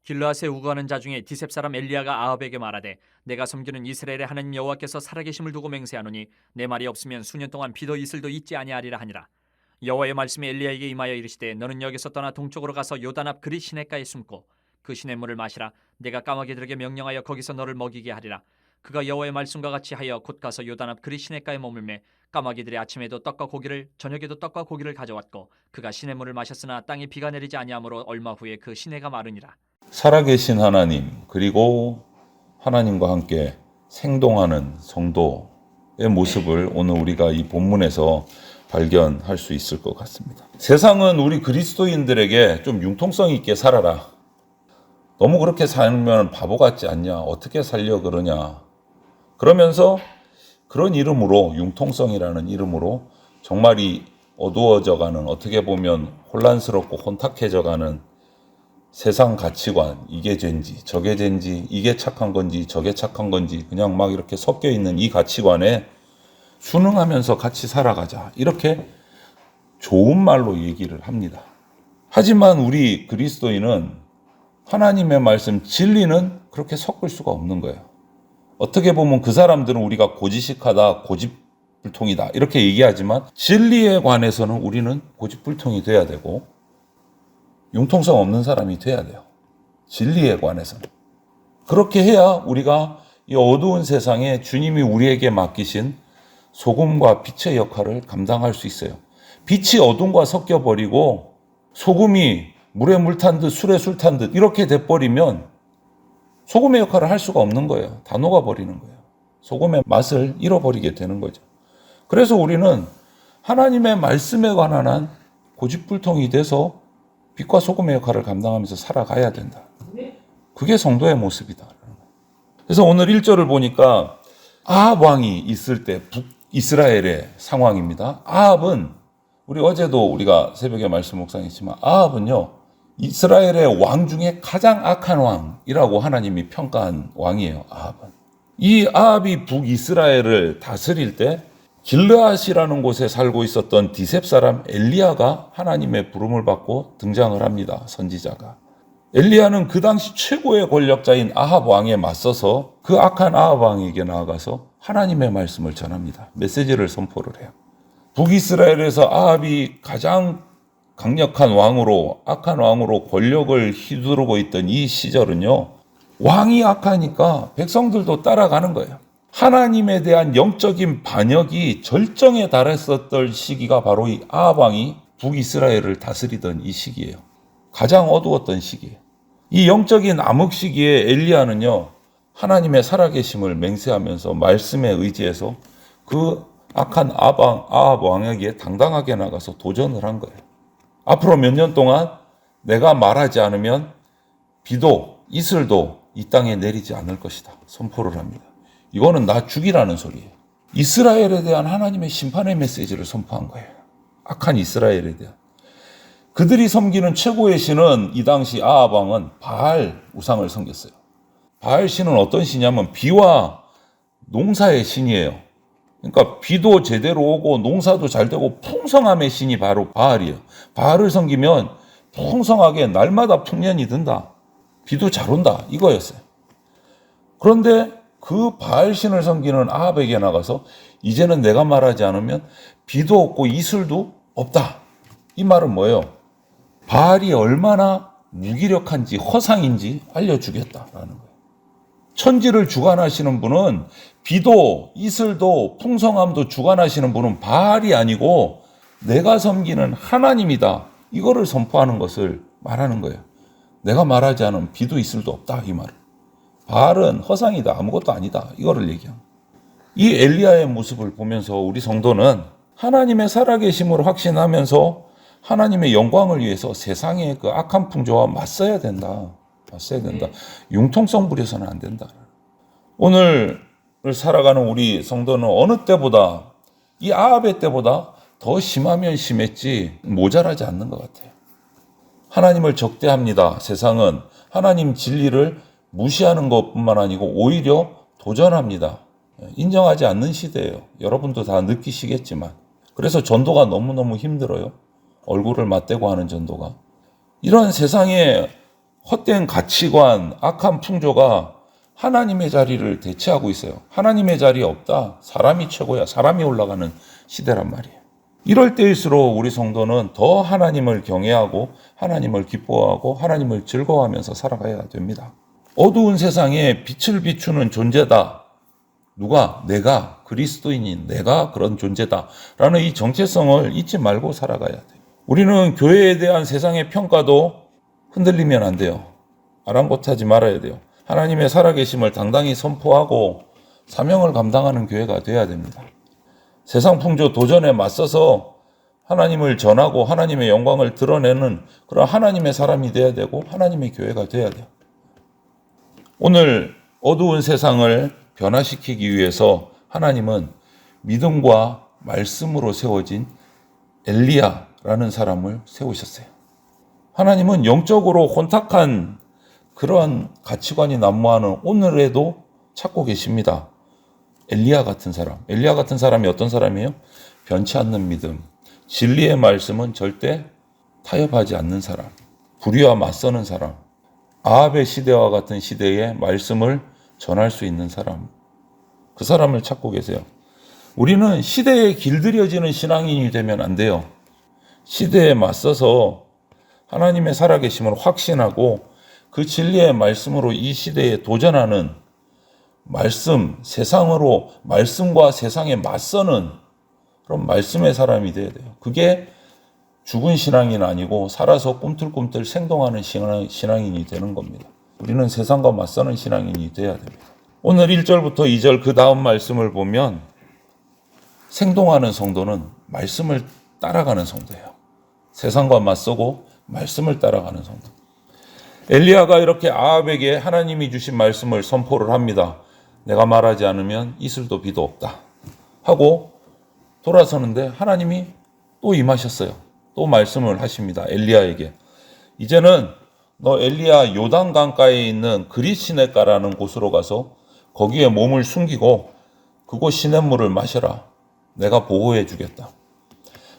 길르앗에 우거하는 자 중에 디셉 사람 엘리야가 아합에게 말하되 내가 섬기는 이스라엘의 하나님 여호와께서 살아계심을 두고 맹세하노니 내 말이 없으면 수년 동안 비도 이슬도 있지 아니하리라 하니라. 여호와의 말씀이 엘리야에게 임하여 이르시되 너는 여기서 떠나 동쪽으로 가서 요단 앞 그릿 시냇가에 숨고 그 시냇물을 마시라. 내가 까마귀들에게 명령하여 거기서 너를 먹이게 하리라. 그가 여호와의 말씀과 같이 하여 곧 가서 요단 앞 그릿 시냇가에 머물매 까마귀들이 아침에도 떡과 고기를 저녁에도 떡과 고기를 가져왔고 그가 시냇물을 마셨으나 땅에 비가 내리지 아니하므로 얼마 후에 그 시내가 마르니라. 살아계신 하나님, 그리고 하나님과 함께 생동하는 성도의 모습을 오늘 우리가 이 본문에서 발견할 수 있을 것 같습니다. 세상은 우리 그리스도인들에게 좀 융통성 있게 살아라. 너무 그렇게 살면 바보 같지 않냐? 어떻게 살려 그러냐? 그러면서 그런 이름으로, 융통성이라는 이름으로 정말 이 어두워져가는, 어떻게 보면 혼란스럽고 혼탁해져가는 세상 가치관, 이게 죄인지 저게 죄인지, 이게 착한 건지 저게 착한 건지 그냥 막 이렇게 섞여 있는 이 가치관에 순응하면서 같이 살아가자, 이렇게 좋은 말로 얘기를 합니다. 하지만 우리 그리스도인은 하나님의 말씀, 진리는 그렇게 섞을 수가 없는 거예요. 어떻게 보면 그 사람들은 우리가 고지식하다, 고집불통이다 이렇게 얘기하지만 진리에 관해서는 우리는 고집불통이 돼야 되고 융통성 없는 사람이 돼야 돼요. 진리에 관해서는. 그렇게 해야 우리가 이 어두운 세상에 주님이 우리에게 맡기신 소금과 빛의 역할을 감당할 수 있어요. 빛이 어둠과 섞여버리고 소금이 물에 물 탄 듯 술에 술 탄 듯 이렇게 돼버리면 소금의 역할을 할 수가 없는 거예요. 다 녹아버리는 거예요. 소금의 맛을 잃어버리게 되는 거죠. 그래서 우리는 하나님의 말씀에 관한 한 고집불통이 돼서 빛과 소금의 역할을 감당하면서 살아가야 된다. 그게 성도의 모습이다. 그래서 오늘 1절을 보니까 아합 왕이 있을 때 북이스라엘의 상황입니다. 아합은 우리 어제도 우리가 새벽에 말씀 묵상했지만 아합은요, 이스라엘의 왕 중에 가장 악한 왕이라고 하나님이 평가한 왕이에요. 아합은. 이 아합이 북이스라엘을 다스릴 때 길르앗이라는 곳에 살고 있었던 디셉 사람 엘리야가 하나님의 부름을 받고 등장을 합니다. 선지자가. 엘리야는 그 당시 최고의 권력자인 아합 왕에 맞서서 그 악한 아합 왕에게 나아가서 하나님의 말씀을 전합니다. 메시지를 선포를 해요. 북이스라엘에서 아합이 가장 강력한 왕으로, 악한 왕으로 권력을 휘두르고 있던 이 시절은요, 왕이 악하니까 백성들도 따라가는 거예요. 하나님에 대한 영적인 반역이 절정에 달했었던 시기가 바로 이 아합 왕이 북이스라엘을 다스리던 이 시기예요. 가장 어두웠던 시기예요. 이 영적인 암흑 시기에 엘리야는요, 하나님의 살아계심을 맹세하면서 말씀에 의지해서 그 악한 아합 왕에게 당당하게 나가서 도전을 한 거예요. 앞으로 몇 년 동안 내가 말하지 않으면 비도 이슬도 이 땅에 내리지 않을 것이다 선포를 합니다. 이거는 나 죽이라는 소리예요. 이스라엘에 대한 하나님의 심판의 메시지를 선포한 거예요. 악한 이스라엘에 대한. 그들이 섬기는 최고의 신은 이 당시 아합 왕은 바알 우상을 섬겼어요. 바알 신은 어떤 신이냐면 비와 농사의 신이에요. 그러니까 비도 제대로 오고 농사도 잘 되고 풍성함의 신이 바로 바알이에요. 바알을 섬기면 풍성하게 날마다 풍년이 든다. 비도 잘 온다. 이거였어요. 그런데 그 바알 신을 섬기는 아합에게 나가서 이제는 내가 말하지 않으면 비도 없고 이슬도 없다. 이 말은 뭐예요? 바알이 얼마나 무기력한지 허상인지 알려주겠다라는 거예요. 천지를 주관하시는 분은 비도 이슬도 풍성함도 주관하시는 분은 바알이 아니고 내가 섬기는 하나님이다. 이거를 선포하는 것을 말하는 거예요. 내가 말하지 않으면 비도 이슬도 없다. 이 말은. 바알은 허상이다. 아무것도 아니다. 이거를 얘기합니다. 이 엘리야의 모습을 보면서 우리 성도는 하나님의 살아계심을 확신하면서 하나님의 영광을 위해서 세상의 그 악한 풍조와 맞서야 된다. 융통성 부려서는 안 된다. 오늘 살아가는 우리 성도는 어느 때보다 이 아합의 때보다 더 심하면 심했지 모자라지 않는 것 같아요. 하나님을 적대합니다. 세상은 하나님 진리를 무시하는 것뿐만 아니고 오히려 도전합니다. 인정하지 않는 시대예요. 여러분도 다 느끼시겠지만. 그래서 전도가 너무너무 힘들어요. 얼굴을 맞대고 하는 전도가. 이런 세상에 헛된 가치관, 악한 풍조가 하나님의 자리를 대체하고 있어요. 하나님의 자리 없다. 사람이 최고야. 사람이 올라가는 시대란 말이에요. 이럴 때일수록 우리 성도는 더 하나님을 경외하고 하나님을 기뻐하고 하나님을 즐거워하면서 살아가야 됩니다. 어두운 세상에 빛을 비추는 존재다. 누가? 내가 그리스도인인 내가 그런 존재다. 라는 이 정체성을 잊지 말고 살아가야 돼요. 우리는 교회에 대한 세상의 평가도 흔들리면 안 돼요. 아랑곳하지 말아야 돼요. 하나님의 살아계심을 당당히 선포하고 사명을 감당하는 교회가 돼야 됩니다. 세상 풍조 도전에 맞서서 하나님을 전하고 하나님의 영광을 드러내는 그런 하나님의 사람이 돼야 되고 하나님의 교회가 돼야 돼요. 오늘 어두운 세상을 변화시키기 위해서 하나님은 믿음과 말씀으로 세워진 엘리야라는 사람을 세우셨어요. 하나님은 영적으로 혼탁한 그러한 가치관이 난무하는 오늘에도 찾고 계십니다. 엘리야 같은 사람. 엘리야 같은 사람이 어떤 사람이에요? 변치 않는 믿음. 진리의 말씀은 절대 타협하지 않는 사람. 불의와 맞서는 사람. 아합의 시대와 같은 시대에 말씀을 전할 수 있는 사람. 그 사람을 찾고 계세요. 우리는 시대에 길들여지는 신앙인이 되면 안 돼요. 시대에 맞서서 하나님의 살아계심을 확신하고 그 진리의 말씀으로 이 시대에 도전하는 말씀, 세상으로 말씀과 세상에 맞서는 그런 말씀의 사람이 돼야 돼요. 그게 죽은 신앙인 아니고 살아서 꿈틀꿈틀 생동하는 신앙인이 되는 겁니다. 우리는 세상과 맞서는 신앙인이 돼야 됩니다. 오늘 1절부터 2절 그 다음 말씀을 보면 생동하는 성도는 말씀을 따라가는 성도예요. 세상과 맞서고 말씀을 따라가는 성도. 엘리야가 이렇게 아합에게 하나님이 주신 말씀을 선포를 합니다. 내가 말하지 않으면 이슬도 비도 없다 하고 돌아서는데 하나님이 또 임하셨어요. 또 말씀을 하십니다. 엘리야에게. 이제는 너 엘리야 요단 강가에 있는 그릿시냇가라는 곳으로 가서 거기에 몸을 숨기고 그곳 시냇물을 마셔라. 내가 보호해 주겠다.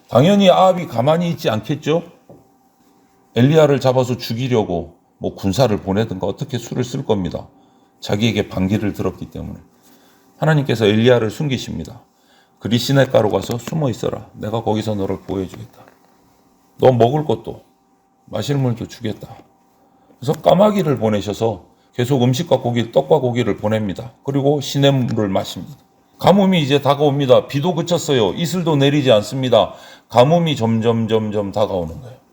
당연히 아합이 가만히 있지 않겠죠? 엘리야를 잡아서 죽이려고 군사를 보내든가 어떻게 수를 쓸 겁니다. 자기에게 반기를 들었기 때문에. 하나님께서 엘리야를 숨기십니다. 그릿시냇가로 가서 숨어 있어라. 내가 거기서 너를 보호해 주겠다. 너 먹을 것도 마실 물도 주겠다. 그래서 까마귀를 보내셔서 계속 음식과 고기, 떡과 고기를 보냅니다. 그리고 시냇물을 마십니다. 가뭄이 이제 다가옵니다. 비도 그쳤어요. 이슬도 내리지 않습니다. 가뭄이 점점 다가오는 거예요.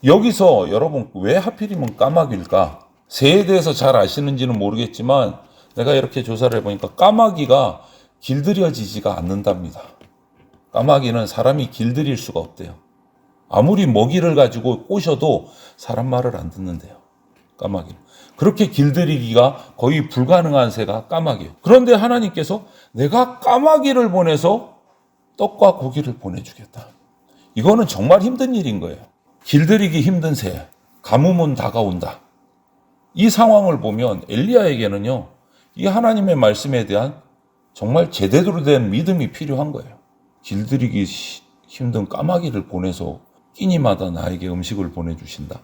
여기서 여러분 왜 하필이면 까마귀일까? 새에 대해서 잘 아시는지는 모르겠지만 내가 이렇게 조사를 해보니까 까마귀가 길들여지지가 않는답니다. 까마귀는 사람이 길들일 수가 없대요. 아무리 먹이를 가지고 꼬셔도 사람 말을 안 듣는데요. 까마귀는. 그렇게 길들이기가 거의 불가능한 새가 까마귀예요. 그런데 하나님께서 내가 까마귀를 보내서 떡과 고기를 보내주겠다. 이거는 정말 힘든 일인 거예요. 길들이기 힘든 새, 가뭄은 다가온다. 이 상황을 보면 엘리야에게는요, 이 하나님의 말씀에 대한 정말 제대로 된 믿음이 필요한 거예요. 길들이기 힘든 까마귀를 보내서 끼니마다 나에게 음식을 보내주신다.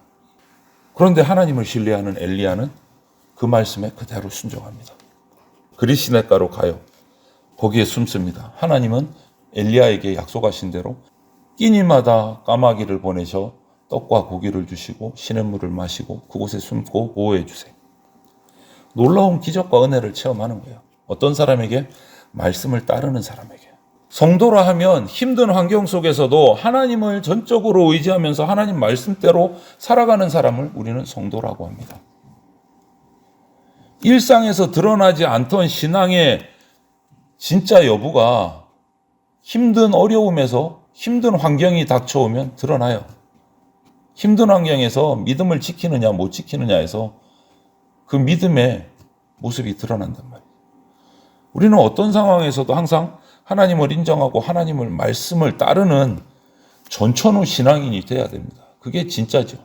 그런데 하나님을 신뢰하는 엘리야는 그 말씀에 그대로 순종합니다. 그릿시냇가로 가요. 거기에 숨습니다. 하나님은 엘리야에게 약속하신 대로 끼니마다 까마귀를 보내셔 떡과 고기를 주시고 시냇물을 마시고 그곳에 숨고 보호해 주세요. 놀라운 기적과 은혜를 체험하는 거예요. 어떤 사람에게? 말씀을 따르는 사람에게. 성도라 하면 힘든 환경 속에서도 하나님을 전적으로 의지하면서 하나님 말씀대로 살아가는 사람을 우리는 성도라고 합니다. 일상에서 드러나지 않던 신앙의 진짜 여부가 힘든 어려움에서 힘든 환경이 닥쳐오면 드러나요. 힘든 환경에서 믿음을 지키느냐 못 지키느냐에서 그 믿음의 모습이 드러난단 말이에요. 우리는 어떤 상황에서도 항상 하나님을 인정하고 하나님을 말씀을 따르는 전천후 신앙인이 돼야 됩니다. 그게 진짜죠.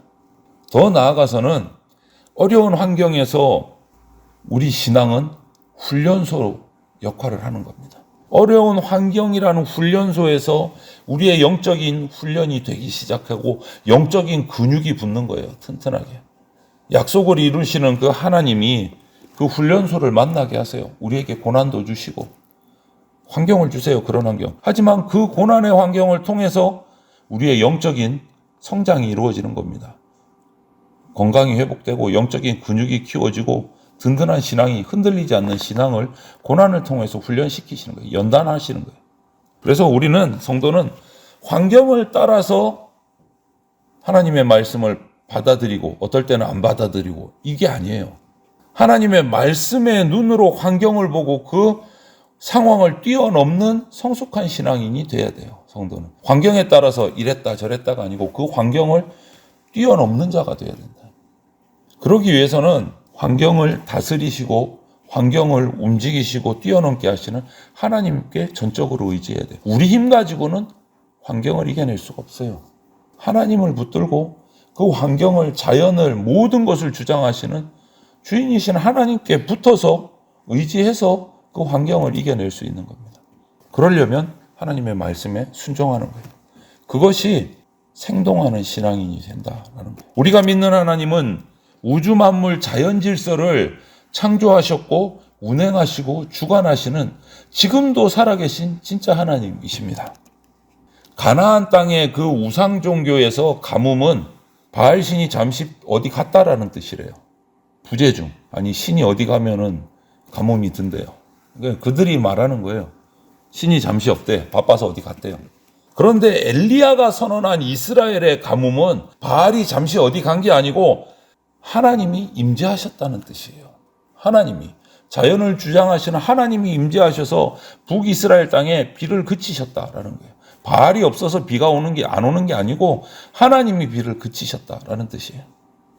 더 나아가서는 어려운 환경에서 우리 신앙은 훈련소 역할을 하는 겁니다. 어려운 환경이라는 훈련소에서 우리의 영적인 훈련이 되기 시작하고 영적인 근육이 붙는 거예요. 튼튼하게. 약속을 이루시는 그 하나님이 그 훈련소를 만나게 하세요. 우리에게 고난도 주시고 환경을 주세요. 그런 환경. 하지만 그 고난의 환경을 통해서 우리의 영적인 성장이 이루어지는 겁니다. 건강이 회복되고 영적인 근육이 키워지고 든든한 신앙이 흔들리지 않는 신앙을 고난을 통해서 훈련시키시는 거예요. 연단하시는 거예요. 그래서 우리는 성도는 환경을 따라서 하나님의 말씀을 받아들이고 어떨 때는 안 받아들이고 이게 아니에요. 하나님의 말씀의 눈으로 환경을 보고 그 상황을 뛰어넘는 성숙한 신앙인이 돼야 돼요. 성도는. 환경에 따라서 이랬다 저랬다가 아니고 그 환경을 뛰어넘는 자가 돼야 된다. 그러기 위해서는 환경을 다스리시고 환경을 움직이시고 뛰어넘게 하시는 하나님께 전적으로 의지해야 돼요. 우리 힘 가지고는 환경을 이겨낼 수가 없어요. 하나님을 붙들고 그 환경을, 자연을, 모든 것을 주장하시는 주인이신 하나님께 붙어서 의지해서 그 환경을 이겨낼 수 있는 겁니다. 그러려면 하나님의 말씀에 순종하는 거예요. 그것이 생동하는 신앙인이 된다라는 거예요. 우리가 믿는 하나님은 우주 만물 자연 질서를 창조하셨고 운행하시고 주관하시는 지금도 살아계신 진짜 하나님이십니다. 가나안 땅의 그 우상 종교에서 가뭄은 바알 신이 잠시 어디 갔다라는 뜻이래요. 부재중. 아니 신이 어디 가면은 가뭄이 든대요. 그러니까 그들이 말하는 거예요. 신이 잠시 없대. 바빠서 어디 갔대요. 그런데 엘리야가 선언한 이스라엘의 가뭄은 바알이 잠시 어디 간 게 아니고 하나님이 임재하셨다는 뜻이에요. 하나님이 자연을 주장하시는 하나님이 임재하셔서 북이스라엘 땅에 비를 그치셨다라는 거예요. 바알이 없어서 비가 오는 게 안 오는 게 아니고 하나님이 비를 그치셨다라는 뜻이에요.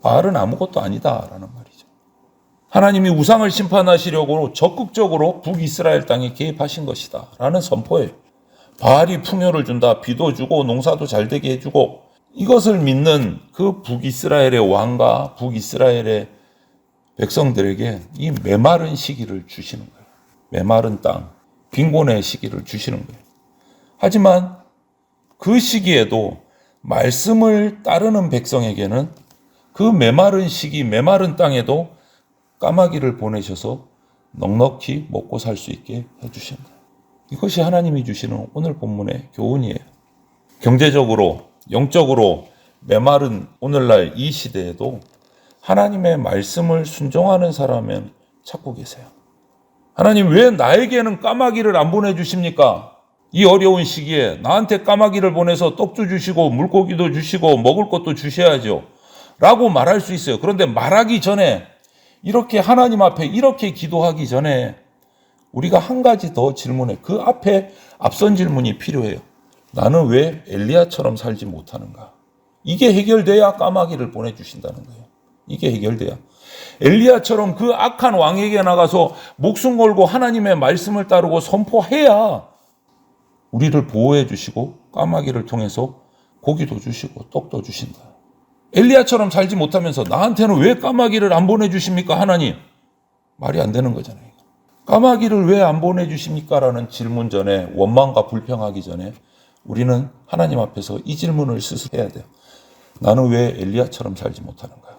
바알은 아무것도 아니다라는 말이죠. 하나님이 우상을 심판하시려고 적극적으로 북이스라엘 땅에 개입하신 것이다 라는 선포예요. 바알이 풍요를 준다, 비도 주고 농사도 잘 되게 해주고 이것을 믿는 그 북이스라엘의 왕과 북이스라엘의 백성들에게 이 메마른 시기를 주시는 거예요. 메마른 땅, 빈곤의 시기를 주시는 거예요. 하지만 그 시기에도 말씀을 따르는 백성에게는 그 메마른 시기, 메마른 땅에도 까마귀를 보내셔서 넉넉히 먹고 살 수 있게 해주십니다. 이것이 하나님이 주시는 오늘 본문의 교훈이에요. 경제적으로, 영적으로 메마른 오늘날 이 시대에도 하나님의 말씀을 순종하는 사람은 찾고 계세요. 하나님 왜 나에게는 까마귀를 안 보내주십니까? 이 어려운 시기에 나한테 까마귀를 보내서 떡도 주시고 물고기도 주시고 먹을 것도 주셔야죠 라고 말할 수 있어요. 그런데 말하기 전에 이렇게 하나님 앞에 이렇게 기도하기 전에 우리가 한 가지 더 질문해. 그 앞에 앞선 질문이 필요해요. 나는 왜 엘리야처럼 살지 못하는가? 이게 해결돼야 까마귀를 보내주신다는 거예요. 이게 해결돼야. 엘리야처럼 그 악한 왕에게 나가서 목숨 걸고 하나님의 말씀을 따르고 선포해야 우리를 보호해 주시고 까마귀를 통해서 고기도 주시고 떡도 주신다. 엘리야처럼 살지 못하면서 나한테는 왜 까마귀를 안 보내주십니까 하나님? 말이 안 되는 거잖아요. 까마귀를 왜 안 보내주십니까? 라는 질문 전에, 원망과 불평하기 전에 우리는 하나님 앞에서 이 질문을 스스로 해야 돼요. 나는 왜 엘리야처럼 살지 못하는가?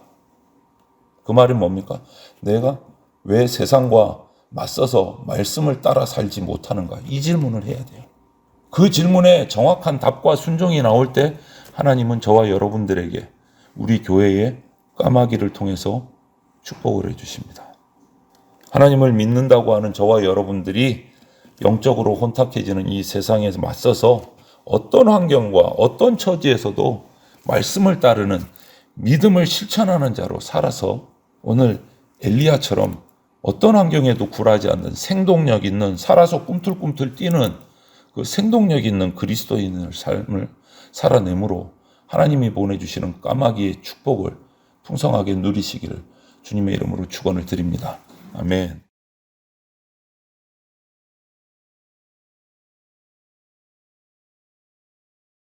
그 말이 뭡니까? 내가 왜 세상과 맞서서 말씀을 따라 살지 못하는가? 이 질문을 해야 돼요. 그 질문에 정확한 답과 순종이 나올 때 하나님은 저와 여러분들에게 우리 교회에 까마귀를 통해서 축복을 해주십니다. 하나님을 믿는다고 하는 저와 여러분들이 영적으로 혼탁해지는 이 세상에서 맞서서 어떤 환경과 어떤 처지에서도 말씀을 따르는 믿음을 실천하는 자로 살아서 오늘 엘리야처럼 어떤 환경에도 굴하지 않는 생동력 있는, 살아서 꿈틀꿈틀 뛰는 그 생동력 있는 그리스도인의 삶을 살아내므로 하나님이 보내주시는 까마귀의 축복을 풍성하게 누리시기를 주님의 이름으로 축원을 드립니다. 아멘.